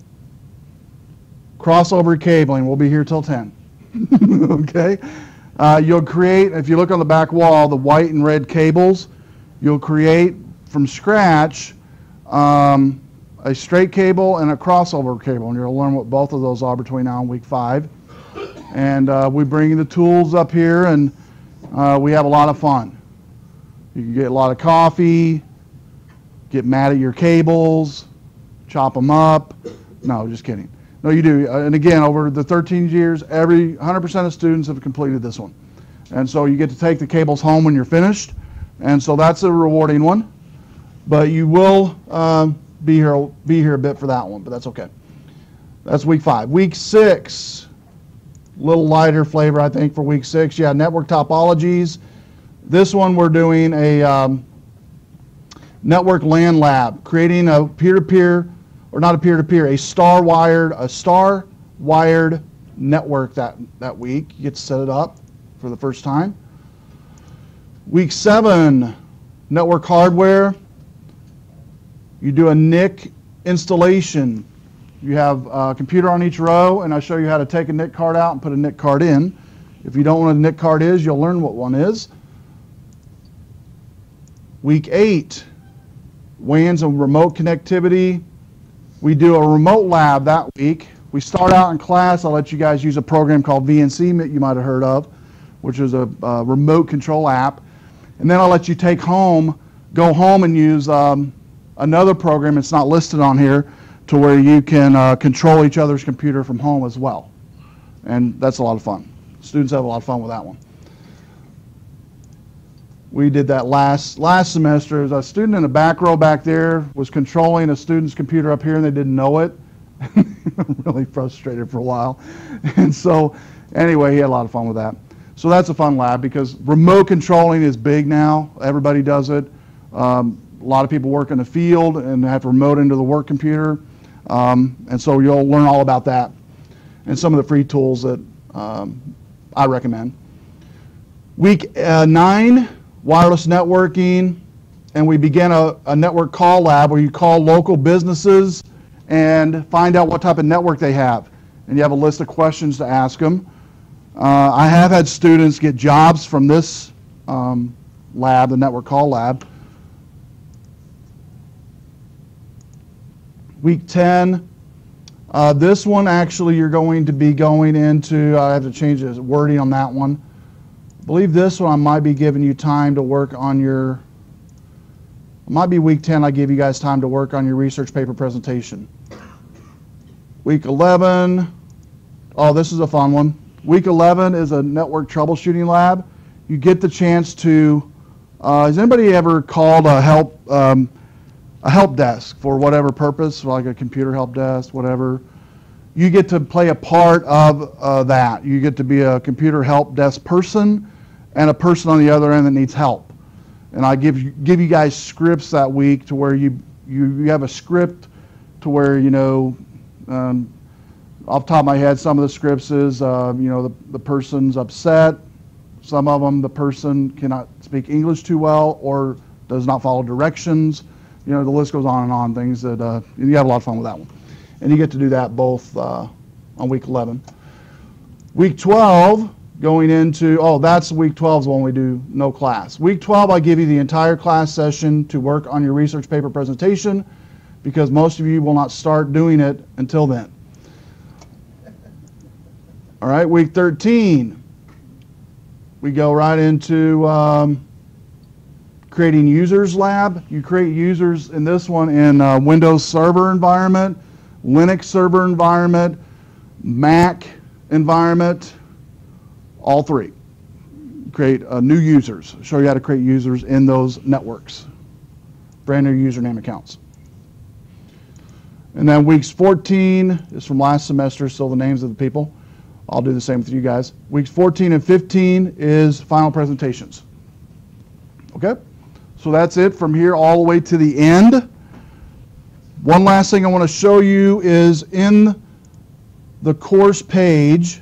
crossover cabling. We'll be here till 10. Okay? You'll create, if you look on the back wall, the white and red cables, you'll create from scratch a straight cable and a crossover cable. And you'll learn what both of those are between now and week 5. And we bring the tools up here and we have a lot of fun. You can get a lot of coffee, get mad at your cables, chop them up. No, just kidding. No, you do. And again, over the 13 years, 100% of students have completed this one. And so you get to take the cables home when you're finished. And so that's a rewarding one. But you will be here a bit for that one, but that's okay. That's week 5. Week 6, a little lighter flavor, I think, for week 6. Yeah, network topologies. This one we're doing a network LAN lab, creating a peer-to-peer, or not a peer-to-peer, a star-wired network that week. You get to set it up for the first time. Week 7, network hardware. You do a NIC installation. You have a computer on each row, and I show you how to take a NIC card out and put a NIC card in. If you don't know what a NIC card is, you'll learn what one is. Week 8, WANs and remote connectivity. We do a remote lab that week. We start out in class. I'll let you guys use a program called VNC that you might have heard of, which is a remote control app. And then I'll let you go home and use another program, it's not listed on here, to where you can control each other's computer from home as well. And that's a lot of fun. Students have a lot of fun with that one. We did that last semester. There's a student in the back row back there was controlling a student's computer up here and they didn't know it. Really frustrated for a while. And so anyway, he had a lot of fun with that. So that's a fun lab because remote controlling is big now. Everybody does it. A lot of people work in the field and have to remote into the work computer. And so you'll learn all about that and some of the free tools that I recommend. Week 9, wireless networking, and we begin a network call lab where you call local businesses and find out what type of network they have. and you have a list of questions to ask them. I have had students get jobs from this lab, the network call lab. Week 10, this one actually you're going to be going into, I have to change the wording on that one. I believe this one I might be giving you time to work on your, it might be week 10 I give you guys time to work on your research paper presentation. Week 11, oh this is a fun one. Week 11 is a network troubleshooting lab. You get the chance to, has anybody ever called a help desk for whatever purpose, like a computer help desk, whatever? You get to play a part of that. You get to be a computer help desk person and a person on the other end that needs help. And I give you guys scripts that week to where you have a script to where, you know, off the top of my head, some of the scripts is, you know, the person's upset. Some of them, the person cannot speak English too well or does not follow directions. You know, the list goes on and on, things that you have a lot of fun with that one. And you get to do that both on week 11. Week 12, going into, oh, that's week 12 is when we do no class. Week 12, I give you the entire class session to work on your research paper presentation because most of you will not start doing it until then. All right, week 13, we go right into creating users lab. You create users in this one in Windows server environment, Linux server environment, Mac environment, all three. Create new users. Show you how to create users in those networks. Brand new username accounts. And then weeks 14 is from last semester, still the names of the people. I'll do the same with you guys. Weeks 14 and 15 is final presentations. Okay? So that's it from here all the way to the end. One last thing I want to show you is in the course page.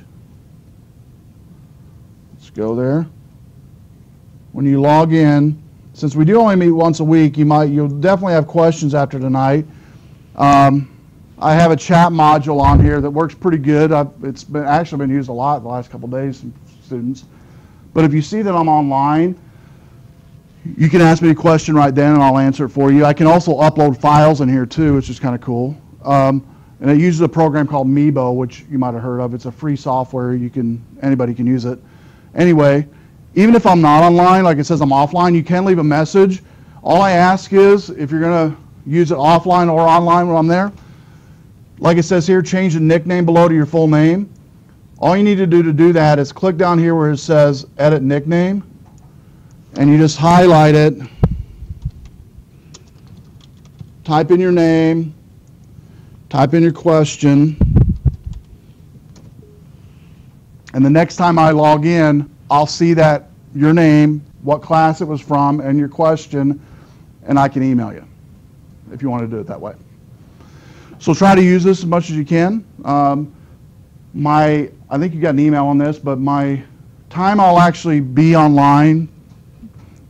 Let's go there. When you log in, since we do only meet once a week, you'll definitely have questions after tonight. I have a chat module on here that works pretty good. It's actually been used a lot the last couple of days from students. But if you see that I'm online, you can ask me a question right then and I'll answer it for you. I can also upload files in here too, which is kind of cool. And it uses a program called Meebo, which you might have heard of. It's a free software. Anybody can use it. Anyway, even if I'm not online, like it says I'm offline, you can leave a message. All I ask is, if you're going to use it offline or online when I'm there, like it says here, change the nickname below to your full name. All you need to do that is click down here where it says edit nickname, and you just highlight it, type in your name, type in your question, and the next time I log in, I'll see that your name, what class it was from, and your question, and I can email you if you want to do it that way. So try to use this as much as you can. I think you got an email on this, but my time I'll actually be online,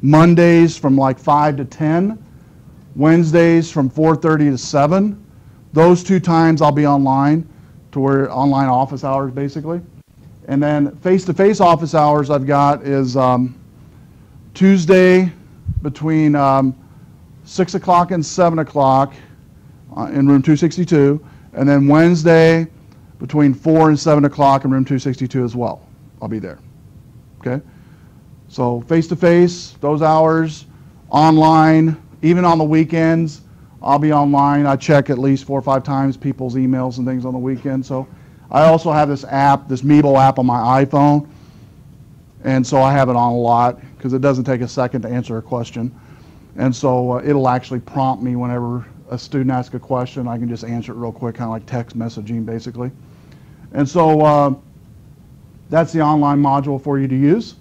Mondays from like 5 to 10, Wednesdays from 4:30 to 7. Those two times I'll be online, to where online office hours basically. And then face-to-face office hours I've got is Tuesday between 6 o'clock and 7 o'clock in room 262, and then Wednesday between 4 and 7 o'clock in room 262 as well. I'll be there. Okay? So face-to-face, those hours, online, even on the weekends, I'll be online. I check at least 4 or 5 times people's emails and things on the weekend. So I also have this app, this Meebo app on my iPhone, and so I have it on a lot because it doesn't take a second to answer a question. And so it'll actually prompt me whenever a student asks a question. I can just answer it real quick, kind of like text messaging basically. And so that's the online module for you to use.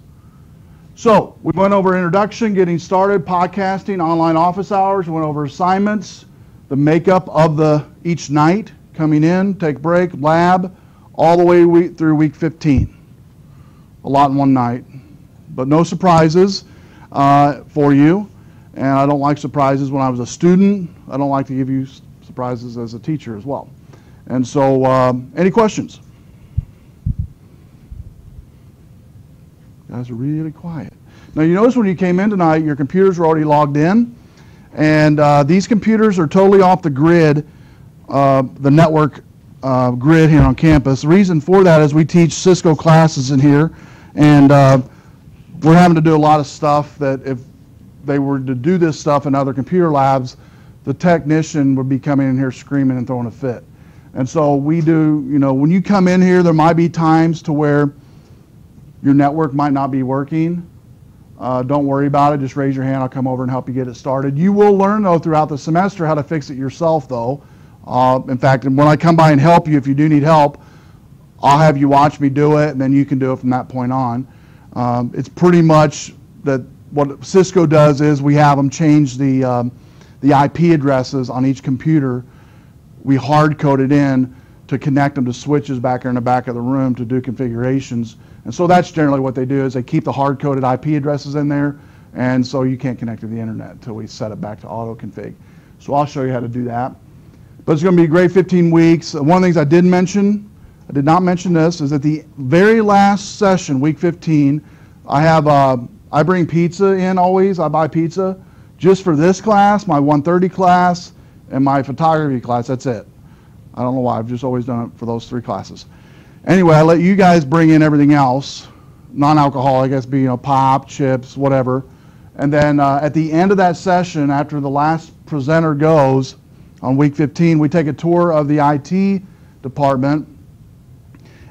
So we went over introduction, getting started, podcasting, online office hours. We went over assignments, the makeup of each night, coming in, take break, lab, all the way through week 15. A lot in one night, but no surprises for you. And I don't like surprises when I was a student. I don't like to give you surprises as a teacher as well. And so, any questions? guys are really quiet. Now you notice when you came in tonight, your computers were already logged in, and these computers are totally off the grid, the network grid here on campus. The reason for that is we teach Cisco classes in here, and we're having to do a lot of stuff that if they were to do this stuff in other computer labs, the technician would be coming in here screaming and throwing a fit. And so we do, you know, when you come in here, there might be times to where your network might not be working. Don't worry about it. Just raise your hand. I'll come over and help you get it started. You will learn, though, throughout the semester how to fix it yourself, though. In fact, when I come by and help you, if you do need help, I'll have you watch me do it, and then you can do it from that point on. It's pretty much that what Cisco does is we have them change the IP addresses on each computer. We hard code it in to connect them to switches back here in the back of the room to do configurations. And so that's generally what they do, is they keep the hard-coded IP addresses in there, and so you can't connect to the internet until we set it back to auto-config. So I'll show you how to do that. But it's going to be a great 15 weeks. One of the things I did not mention this, is at the very last session, week 15, I bring pizza in always. I buy pizza just for this class, my 130 class, and my photography class. That's it. I don't know why. I've just always done it for those 3 classes. Anyway, I let you guys bring in everything else, non-alcoholic, I guess, be, you know, pop, chips, whatever. And then at the end of that session, after the last presenter goes on week 15, we take a tour of the IT department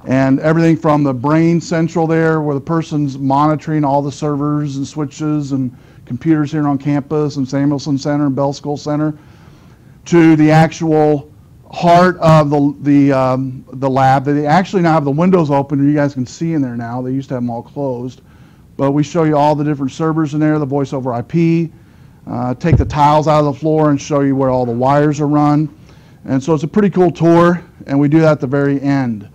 and everything from the brain central there, where the person's monitoring all the servers and switches and computers here on campus and Samuelson Center and Bell School Center, to the actual heart of the lab. They actually now have the windows open, and you guys can see in there now. They used to have them all closed. But we show you all the different servers in there, the voice over IP, take the tiles out of the floor and show you where all the wires are run. And so it's a pretty cool tour, and we do that at the very end.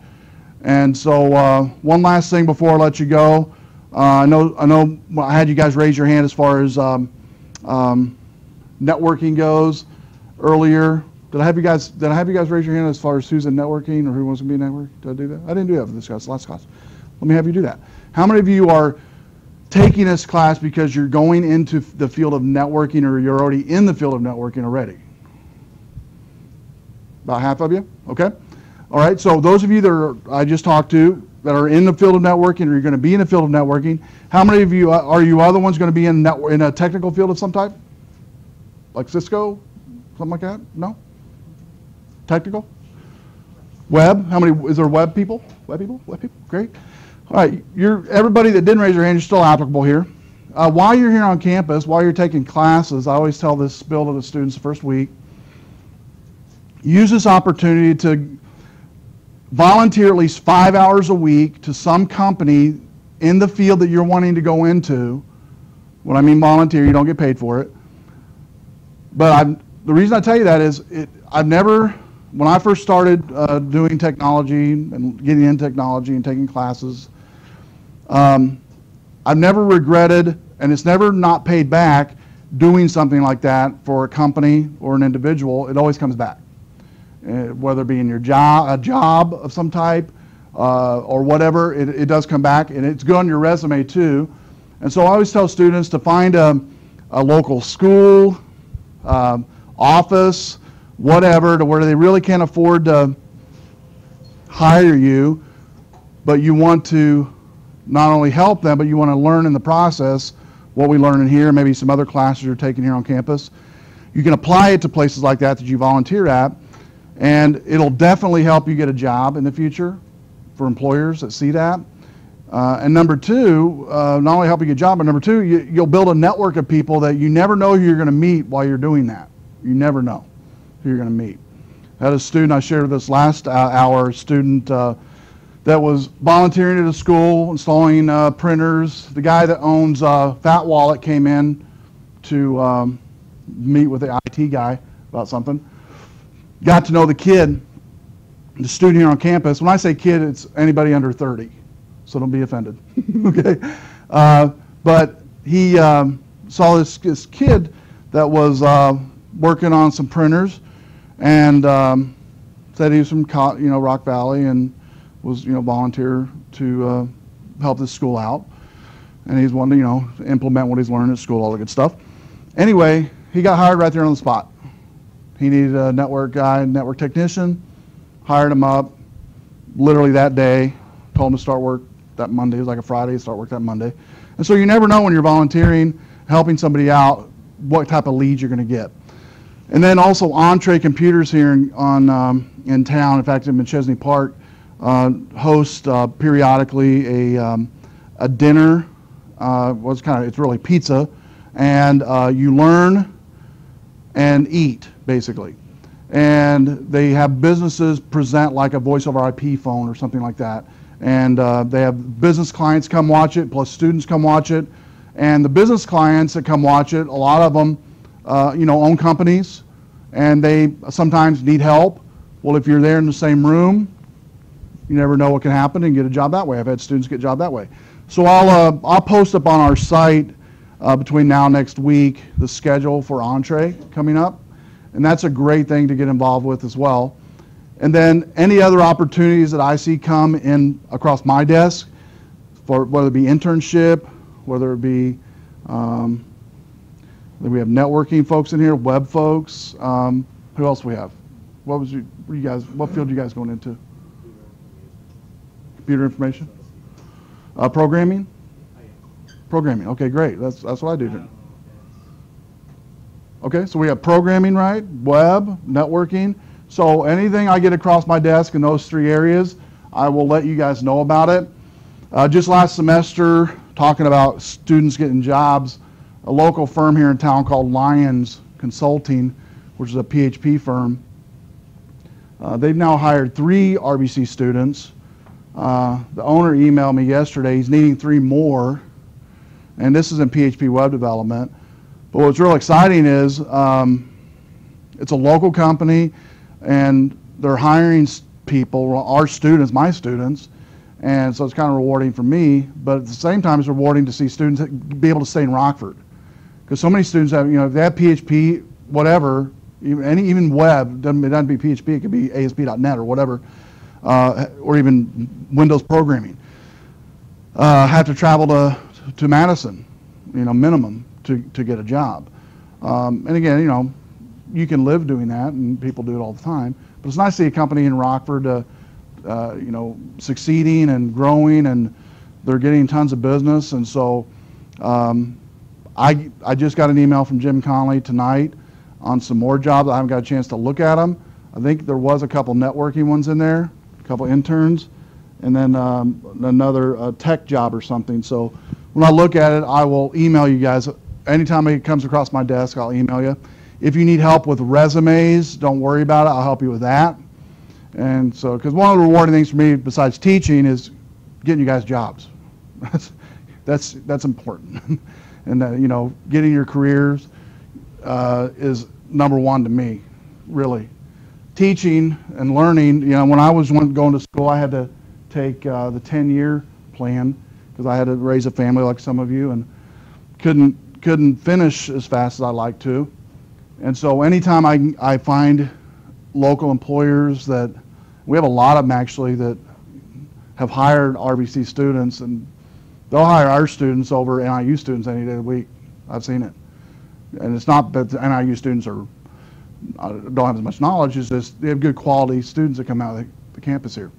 And so one last thing before I let you go. I know I had you guys raise your hand as far as networking goes earlier. Did I have you guys raise your hand as far as who's in networking or who wants to be in networking? Did I do that? I didn't do that for this class, last class. Let me have you do that. How many of you are taking this class because you're going into the field of networking, or you're already in the field of networking already? About half of you? Okay. All right. So those of you that I just talked to that are in the field of networking, or you're going to be in the field of networking, how many of you are you other ones going to be in a technical field of some type? Like Cisco? Something like that? No? Technical? Web? How many, is there web people? Web people? Web people? Great. All right, everybody that didn't raise their hand, you're still applicable here. While you're here on campus, while you're taking classes, I always tell this spiel to the students the first week, use this opportunity to volunteer at least 5 hours a week to some company in the field that you're wanting to go into. When I mean volunteer, you don't get paid for it. But the reason I tell you that is when I first started doing technology and getting into technology and taking classes, I've never regretted, and it's never not paid back, doing something like that for a company or an individual. It always comes back, whether it be in your job, a job of some type, or whatever. It does come back, and it's good on your resume too. And so I always tell students to find a local school, office, whatever, to where they really can't afford to hire you, but you want to not only help them, but you want to learn in the process what we learn in here, maybe some other classes you're taking here on campus. You can apply it to places like that you volunteer at, and it'll definitely help you get a job in the future for employers that see that. And number two, not only help you get a job, but number two, you'll build a network of people that you never know who you're going to meet while you're doing that. You never know who you're going to meet. I had a student, I shared this last hour, a student that was volunteering at a school, installing printers. The guy that owns Fat Wallet came in to meet with the IT guy about something. Got to know the kid, the student here on campus. When I say kid, it's anybody under 30, so don't be offended. Okay, but he saw this kid that was working on some printers, and said he was from Rock Valley and was volunteer to help this school out. and he's wanting to, implement what he's learned at school, all the good stuff. Anyway, he got hired right there on the spot. He needed a network guy, network technician, hired him up literally that day, told him to start work that Monday. It was like a Friday, start work that Monday. And so you never know when you're volunteering, helping somebody out, what type of leads you're going to get. And then also Entree Computers here in town, in fact in Chesney Park, host periodically a dinner. It's really pizza, and you learn and eat basically. And they have businesses present like a voice over IP phone or something like that. And they have business clients come watch it, plus students come watch it. And the business clients that come watch it, a lot of them, own companies, and they sometimes need help. Well, if you're there in the same room, you never know what can happen and get a job that way. I've had students get a job that way. So I'll post up on our site between now and next week the schedule for Entree coming up, and that's a great thing to get involved with as well. And then any other opportunities that I see come in across my desk, for whether it be internship, whether it be we have networking folks in here, web folks. Who else we have? What field you guys going into? Computer information? Programming? Programming. Okay, great. That's what I do. Okay, so we have programming, right? Web, networking. So anything I get across my desk in those three areas, I will let you guys know about it. Just last semester, talking about students getting jobs, a local firm here in town called Lyons Consulting, which is a PHP firm, they've now hired 3 RBC students. The owner emailed me yesterday. He's needing 3 more, and this is in PHP web development. But what's real exciting is it's a local company, and they're hiring people, our students, my students, and so it's kind of rewarding for me, but at the same time it's rewarding to see students be able to stay in Rockford. Because so many students have, if they have PHP, whatever, even web, it doesn't have to be PHP, it could be ASP.NET or whatever, or even Windows programming, have to travel to Madison, minimum to get a job. And again, you can live doing that, and people do it all the time. But it's nice to see a company in Rockford, succeeding and growing, and they're getting tons of business. And so I just got an email from Jim Conley tonight on some more jobs. I haven't got a chance to look at them. I think there was a couple networking ones in there, a couple interns, and then another tech job or something. So when I look at it, I will email you guys. Anytime it comes across my desk, I'll email you. If you need help with resumes, don't worry about it. I'll help you with that. And so, because one of the rewarding things for me, besides teaching, is getting you guys jobs. That's important. And getting your careers is number one to me, really. Teaching and learning. When I was going to school, I had to take the 10-year plan because I had to raise a family like some of you, and couldn't finish as fast as I like to. And so anytime I find local employers that, we have a lot of them actually that have hired RBC students, and they'll hire our students over NIU students any day of the week. I've seen it. And it's not that the NIU students don't have as much knowledge, it's just they have good quality students that come out of the campus here.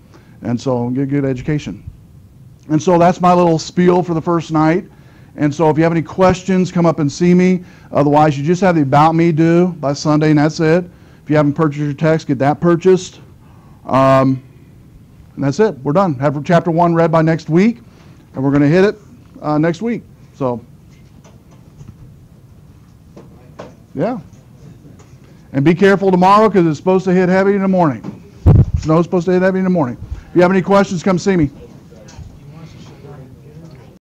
And so get good education. And so that's my little spiel for the first night. And so if you have any questions, come up and see me. Otherwise, you just have the About Me due by Sunday, and that's it. If you haven't purchased your text, get that purchased. And that's it. We're done. Have chapter 1 read by next week, and we're going to hit it next week. So, yeah. And be careful tomorrow because it's supposed to hit heavy in the morning. Snow's supposed to hit heavy in the morning. If you have any questions, come see me.